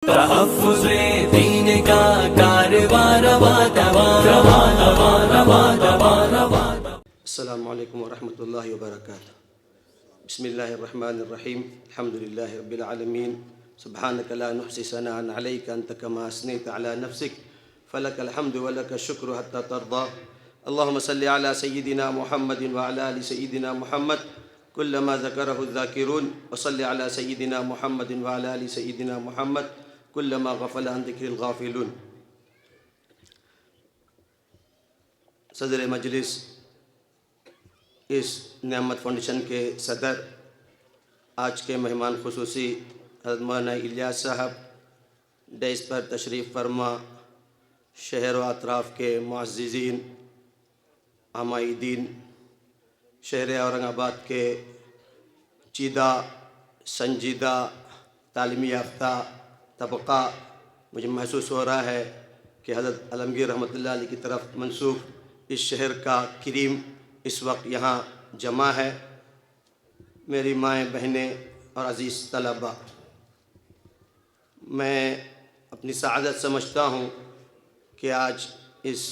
تحفظ دین کا کاروان روا. السلام علیکم ورحمۃ اللہ وبرکاتہ. بسم اللہ الرحمن الرحیم. الحمد للہ رب العالمین. سبحانک لا نحصی ثناء علیک انت کما اثنیت علی نفسک فلک الحمد ولک الشکر حتی ترضی. اللہم صلی علی سیدنا محمد وعلی آل سیدنا محمد کلما ذکرہ الذاکرون وصلی علی سیدنا محمد وعلی آل سیدنا محمد کلما غفل عن ذکر الغافلون. صدر مجلس، اس نعمت فاؤنڈیشن کے صدر، آج کے مہمان خصوصی حضرت مولانا الیاس صاحب، ڈیس پر تشریف فرما شہر و اطراف کے معززین، عمائدین، شہر اورنگ آباد کے چیدہ سنجیدہ تعلیمی یافتہ طبقہ، مجھے محسوس ہو رہا ہے کہ حضرت عالمگیر رحمۃ اللہ علیہ کی طرف منسوب اس شہر کا کریم اس وقت یہاں جمع ہے. میری مائیں، بہنیں اور عزیز طلباء، میں اپنی سعادت سمجھتا ہوں کہ آج اس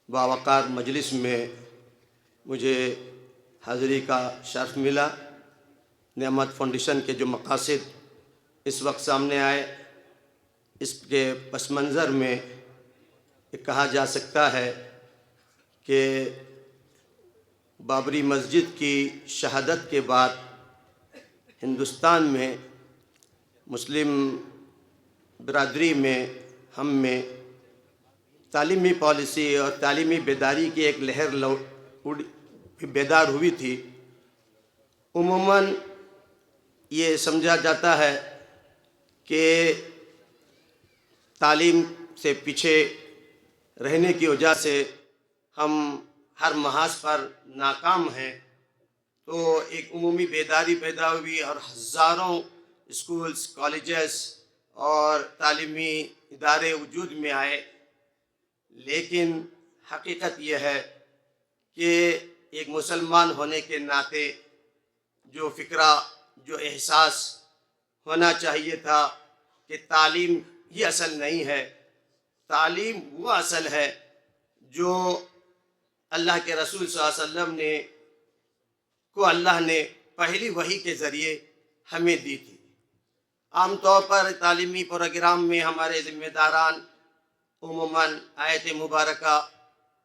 باوقار مجلس میں مجھے حاضری کا شرف ملا. نعمت فاؤنڈیشن کے جو مقاصد اس وقت سامنے آئے، اس کے پس منظر میں یہ کہا جا سکتا ہے کہ بابری مسجد کی شہادت کے بعد ہندوستان میں مسلم برادری میں، ہم میں تعلیمی پالیسی اور تعلیمی بیداری کی ایک لہر بیدار ہوئی تھی. عموماً یہ سمجھا جاتا ہے کہ تعلیم سے پیچھے رہنے کی وجہ سے ہم ہر محاذ پر ناکام ہیں. تو ایک عمومی بیداری پیدا ہوئی اور ہزاروں اسکولز، کالجز اور تعلیمی ادارے وجود میں آئے. لیکن حقیقت یہ ہے کہ ایک مسلمان ہونے کے ناطے جو فکرہ، جو احساس ہونا چاہیے تھا کہ تعلیم یہ اصل نہیں ہے. تعلیم وہ اصل ہے جو اللہ کے رسول صلی اللہ علیہ وسلم کو اللہ نے پہلی وحی کے ذریعے ہمیں دی تھی. عام طور پر تعلیمی پروگرام میں ہمارے ذمہ داران عموماً آیت مبارکہ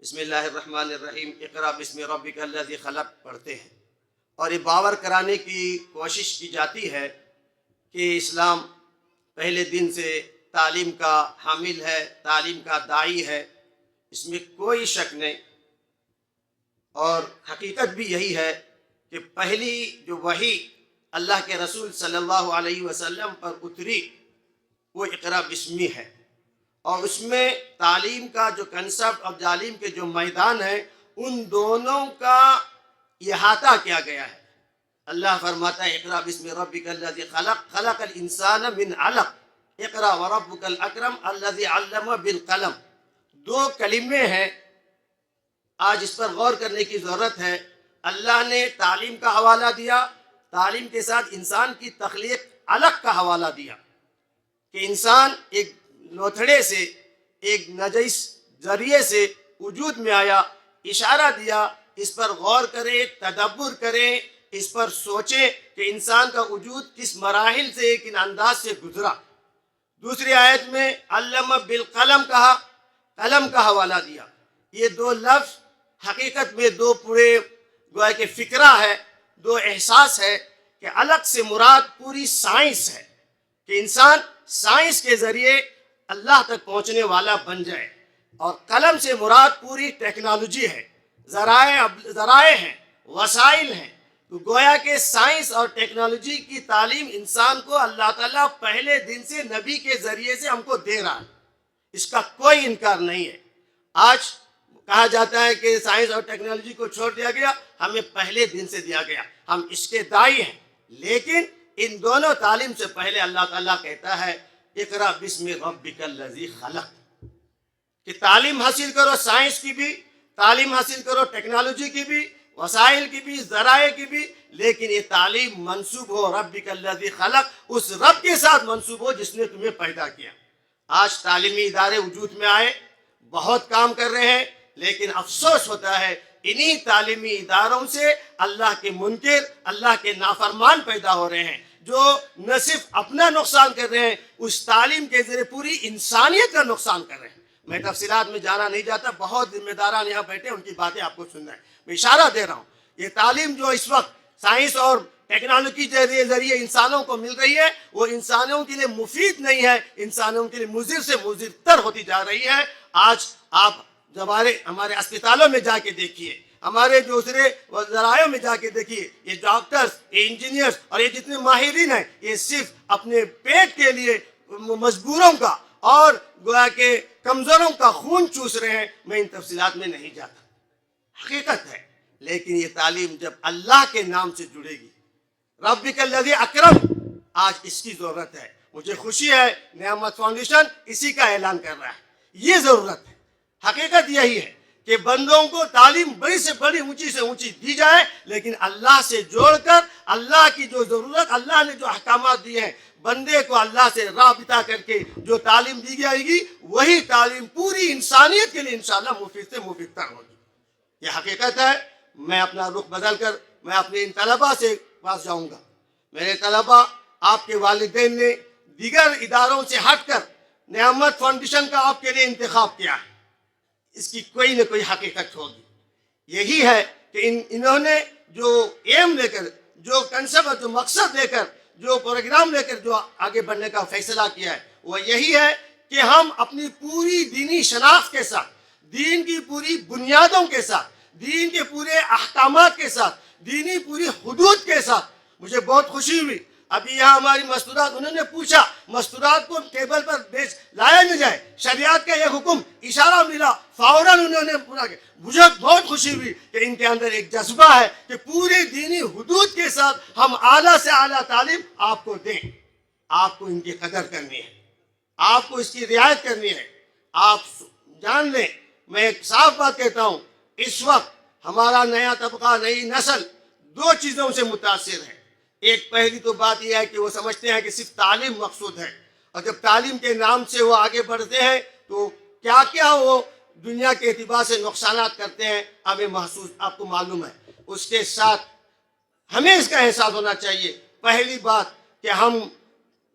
بسم اللہ الرحمن الرحیم اقرأ بسم ربک الذی خلق پڑھتے ہیں، اور یہ باور کرانے کی کوشش کی جاتی ہے کہ اسلام پہلے دن سے تعلیم کا حامل ہے، تعلیم کا داعی ہے. اس میں کوئی شک نہیں. اور حقیقت بھی یہی ہے کہ پہلی جو وحی اللہ کے رسول صلی اللہ علیہ وسلم پر اتری وہ اقرأ بسمی ہے، اور اس میں تعلیم کا جو کنسپٹ اور تعلیم کے جو میدان ہیں ان دونوں کا احاطہ کیا گیا ہے. اللہ فرماتا ہے اقرأ بسم ربک الذی خلق خلق الانسان من علق اقرأ وربک الاکرم الذی علم بالقلم. دو کلمے ہیں، آج اس پر غور کرنے کی ضرورت ہے. اللہ نے تعلیم کا حوالہ دیا، تعلیم کے ساتھ انسان کی تخلیق علق کا حوالہ دیا کہ انسان ایک لوتھڑے سے، ایک نجس ذریعے سے وجود میں آیا. اشارہ دیا اس پر غور کرے، تدبر کرے، اس پر سوچے کہ انسان کا وجود کس مراحل سے، کن انداز سے گزرا. دوسری آیت میں علم بالقلم کہا، قلم کا حوالہ دیا. یہ دو لفظ حقیقت میں دو پورے گویا کہ فکرہ ہے، دو احساس ہے کہ الگ سے مراد پوری سائنس ہے کہ انسان سائنس کے ذریعے اللہ تک پہنچنے والا بن جائے، اور قلم سے مراد پوری ٹیکنالوجی ہے، ذرائع ہیں، وسائل ہیں. تو گویا کہ سائنس اور ٹیکنالوجی کی تعلیم انسان کو اللہ تعالیٰ پہلے دن سے نبی کے ذریعے سے ہم کو دے رہا ہے. اس کا کوئی انکار نہیں ہے. آج کہا جاتا ہے کہ سائنس اور ٹیکنالوجی کو چھوڑ دیا گیا، ہمیں پہلے دن سے دیا گیا، ہم اس کے داعی ہیں. لیکن ان دونوں تعلیم سے پہلے اللہ تعالیٰ کہتا ہے اقرأ بسم ربک الذی خلق، کہ تعلیم حاصل کرو، سائنس کی بھی تعلیم حاصل کرو، ٹیکنالوجی کی بھی، وسائل کی بھی، ذرائع کی بھی، لیکن یہ تعلیم منسوب ہو ربک الذی خلق، اس رب کے ساتھ منسوب ہو جس نے تمہیں پیدا کیا۔ آج تعلیمی ادارے وجود میں آئے، بہت کام کر رہے ہیں، لیکن افسوس ہوتا ہے انہی تعلیمی اداروں سے اللہ کے منکر، اللہ کے نافرمان پیدا ہو رہے ہیں، جو نہ صرف اپنا نقصان کر رہے ہیں، اس تعلیم کے ذریعے پوری انسانیت کا نقصان کر رہے ہیں۔ میں تفصیلات میں جانا نہیں جاتا، بہت ذمہ داران یہاں بیٹھے، ان کی باتیں آپ کو سننا ہے۔ میں اشارہ دے رہا ہوں، یہ تعلیم جو اس وقت سائنس اور ٹیکنالوجی کے ذریعے انسانوں کو مل رہی ہے، وہ انسانوں کے لیے مفید نہیں ہے، انسانوں کے لیے مضر سے مضر تر ہوتی جا رہی ہے۔ آج آپ ہمارے اسپتالوں میں جا کے دیکھیے، ہمارے دوسرے ذرائع میں جا کے دیکھیے، یہ ڈاکٹرز، یہ انجینئرز اور یہ جتنے ماہرین ہیں، یہ صرف اپنے پیٹ کے لیے مجبوروں کا اور گویا کہ کمزوروں کا خون چوس رہے ہیں۔ میں ان تفصیلات میں نہیں جاتا، حقیقت ہے، لیکن یہ تعلیم جب اللہ کے نام سے جڑے گی، ربک الذی اکرم، آج اس کی ضرورت ہے۔ مجھے خوشی ہے نعمت فاؤنڈیشن اسی کا اعلان کر رہا ہے، یہ ضرورت ہے۔ حقیقت یہی ہے کہ بندوں کو تعلیم بڑی سے بڑی، اونچی سے اونچی دی جائے، لیکن اللہ سے جوڑ کر اللہ کی جو ضرورت، اللہ نے جو احکامات دیے ہیں، بندے کو اللہ سے رابطہ کر کے جو تعلیم دی جائے گی، وہی تعلیم پوری انسانیت کے لیے انشاءاللہ مفید سے مفید تر ہوگی۔ یہ حقیقت ہے۔ میں اپنا رخ بدل کر میں اپنے ان طلباء سے پاس جاؤں گا۔ میرے طلباء، آپ کے والدین نے دیگر اداروں سے ہٹ کر نعمت فاؤنڈیشن کا آپ کے لیے انتخاب کیا ہے، اس کی کوئی نہ کوئی حقیقت ہوگی۔ یہی ہے کہ انہوں نے جو ایم لے کر، جو کنسپٹ، جو مقصد لے کر، جو پروگرام لے کر جو آگے بڑھنے کا فیصلہ کیا ہے، وہ یہی ہے کہ ہم اپنی پوری دینی شناخت کے ساتھ، دین کی پوری بنیادوں کے ساتھ، دین کے پورے احکامات کے ساتھ، دینی پوری حدود کے ساتھ۔ مجھے بہت خوشی ہوئی، ابھی یہاں ہماری مستورات، انہوں نے پوچھا مستورات کو ٹیبل پر لایا نہ جائے، شریعت کا یہ حکم، اشارہ ملا، فوراً انہوں نے پورا کیا۔ مجھے بہت خوشی ہوئی کہ ان کے اندر ایک جذبہ ہے کہ پوری دینی حدود کے ساتھ ہم اعلیٰ سے اعلیٰ تعلیم آپ کو دیں۔ آپ کو ان کی قدر کرنی ہے، آپ کو اس کی رعایت کرنی ہے۔ آپ جان لیں، میں ایک صاف بات کہتا ہوں، اس وقت ہمارا نیا طبقہ، نئی نسل دو چیزوں سے متاثر ہے۔ ایک پہلی تو بات یہ ہے کہ وہ سمجھتے ہیں کہ صرف تعلیم مقصود ہے، اور جب تعلیم کے نام سے وہ آگے بڑھتے ہیں تو کیا کیا وہ دنیا کے اعتبار سے نقصانات کرتے ہیں، ہمیں محسوس، آپ کو معلوم ہے۔ اس کے ساتھ ہمیں اس کا احساس ہونا چاہیے، پہلی بات کہ ہم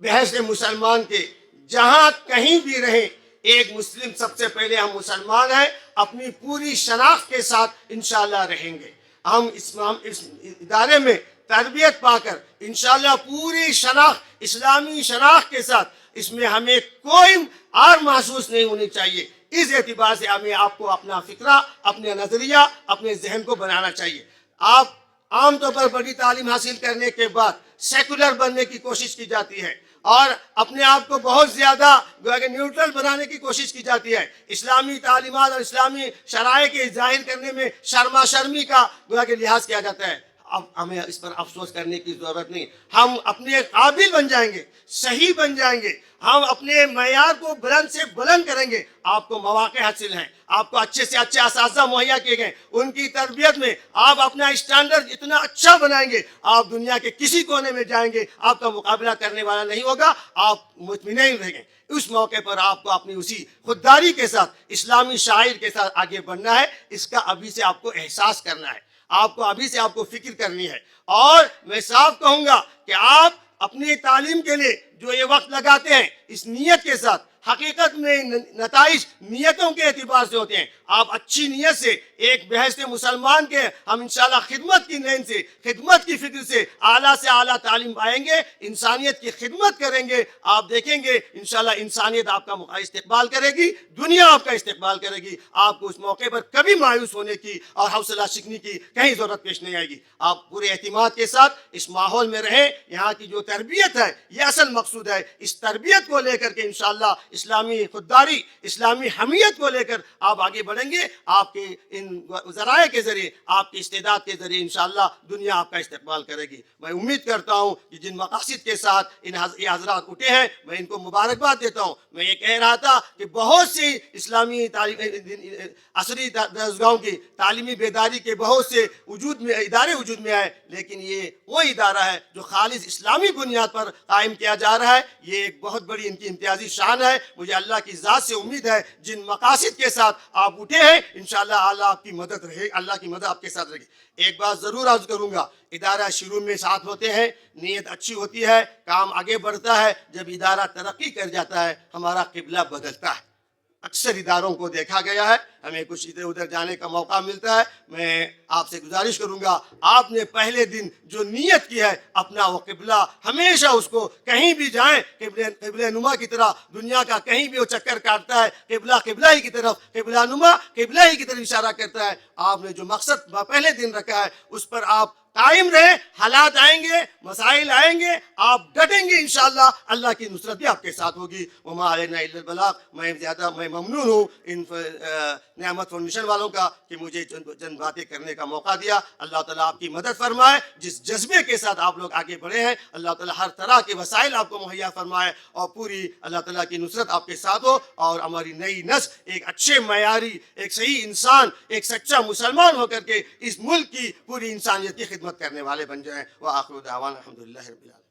بحث مسلمان کے جہاں کہیں بھی رہیں، ایک مسلم سب سے پہلے ہم مسلمان ہیں، اپنی پوری شناخت کے ساتھ انشاءاللہ رہیں گے۔ ہم اس ادارے میں تربیت پا کر انشاءاللہ پوری شناخت، اسلامی شناخت کے ساتھ، اس میں ہمیں کوئی آر محسوس نہیں ہونی چاہیے۔ اس اعتبار سے ہمیں آپ کو اپنا فکرہ، اپنے نظریہ، اپنے ذہن کو بنانا چاہیے۔ آپ عام طور پر بڑی تعلیم حاصل کرنے کے بعد سیکولر بننے کی کوشش کی جاتی ہے، اور اپنے آپ کو بہت زیادہ نیوٹرل بنانے کی کوشش کی جاتی ہے، اسلامی تعلیمات اور اسلامی شرائع کے ظاہر کرنے میں شرما شرمی کا لحاظ کیا جاتا ہے۔ اب ہمیں اس پر افسوس کرنے کی ضرورت نہیں، ہم اپنے قابل بن جائیں گے، صحیح بن جائیں گے، ہم اپنے معیار کو بلند سے بلند کریں گے۔ آپ کو مواقع حاصل ہیں، آپ کو اچھے سے اچھے اساتذہ مہیا کیے گئے، ان کی تربیت میں آپ اپنا اسٹینڈرڈ اتنا اچھا بنائیں گے، آپ دنیا کے کسی کونے میں جائیں گے، آپ کا مقابلہ کرنے والا نہیں ہوگا، آپ مطمئن رہیں گے۔ اس موقع پر آپ کو اپنی اسی خودداری کے ساتھ، اسلامی شاعر کے ساتھ آگے بڑھنا ہے۔ اس کا ابھی سے آپ کو احساس کرنا ہے، آپ کو ابھی سے آپ کو فکر کرنی ہے۔ اور میں صاف کہوں گا کہ آپ اپنی تعلیم کے لیے جو یہ وقت لگاتے ہیں، اس نیت کے ساتھ، حقیقت میں نتائج نیتوں کے اعتبار سے ہوتے ہیں۔ آپ اچھی نیت سے، ایک بحث مسلمان کے ہم انشاءاللہ خدمت کی نیت سے، خدمت کی فکر سے اعلیٰ سے اعلیٰ تعلیم پائیں گے، انسانیت کی خدمت کریں گے۔ آپ دیکھیں گے انشاءاللہ انسانیت آپ کا استقبال کرے گی، دنیا آپ کا استقبال کرے گی۔ آپ کو اس موقع پر کبھی مایوس ہونے کی اور حوصلہ شکنی کی کہیں ضرورت پیش نہیں آئے گی۔ آپ پورے اعتماد کے ساتھ اس ماحول میں رہیں۔ یہاں کی جو تربیت ہے، یہ اصل مقصود مقصود ہے. اس تربیت کو لے کر کے انشاءاللہ اسلامی خودداری، اسلامی حمیت کو لے کر آپ آگے بڑھیں گے. آپ کے ان ذرائع کے ذریعے، آپ کی استعداد کے ذریعے انشاءاللہ دنیا آپ کا استقبال کرے گی. میں امید کرتا ہوں کہ جن مقاصد کے ساتھ یہ حضرات اٹھے ہیں میں ان کو مبارکباد دیتا ہوں. میں یہ کہہ رہا تھا کہ بہت سی اسلامی عصری درسگاہوں کی تعلیمی بیداری کے بہت سے ادارے وجود میں آئے، لیکن یہ وہ ادارہ ہے جو خالص اسلامی بنیاد پر قائم کیا جا رہا ہے. یہ ایک بہت بڑی ان کی امتیازی شان ہے. مجھے اللہ کی ذات سے امید ہے جن مقاصد کے ساتھ آپ اٹھے ہیں انشاءاللہ اللہ آپ کی مدد رہے، اللہ کی مدد آپ کے ساتھ رہے گی. ایک بات ضرور عرض کروں گا، ادارہ شروع میں ساتھ ہوتے ہیں، نیت اچھی ہوتی ہے، کام آگے بڑھتا ہے. جب ادارہ ترقی کر جاتا ہے ہمارا قبلہ بدلتا ہے. اکثر اداروں کو دیکھا گیا ہے، ہمیں کچھ ادھر ادھر جانے کا موقع ملتا ہے. میں آپ سے گزارش کروں گا آپ نے پہلے دن جو نیت کی ہے اپنا وہ قبلہ ہمیشہ اس کو کہیں بھی جائیں قبلہ نما کی طرح، دنیا کا کہیں بھی وہ چکر کاٹتا ہے قبلہ ہی کی طرف، قبلہ نما قبلہ ہی کی طرف اشارہ کرتا ہے. آپ نے جو مقصد پہلے دن رکھا ہے اس پر آپ قائم رہیں. حالات آئیں گے، مسائل آئیں گے، آپ ڈٹیں گے انشاءاللہ اللہ کی نصرت بھی آپ کے ساتھ ہوگی. وما علینا الا البلاغ. میں ممنون ہوں ان نعمت فاؤنڈیشن والوں کا کہ مجھے چند باتیں کرنے کا موقع دیا. اللہ تعالیٰ آپ کی مدد فرمائے. جس جذبے کے ساتھ آپ لوگ آگے بڑھے ہیں اللہ تعالیٰ ہر طرح کے وسائل آپ کو مہیا فرمائے اور پوری اللہ تعالیٰ کی نصرت آپ کے ساتھ ہو اور ہماری نئی نسل ایک اچھے معیاری، ایک صحیح انسان، ایک سچا مسلمان ہو کر کے اس ملک کی پوری انسانیت کی خدمت کرنے والے بن جائیں. وآخر دعوانا الحمدللہ رب العالمین.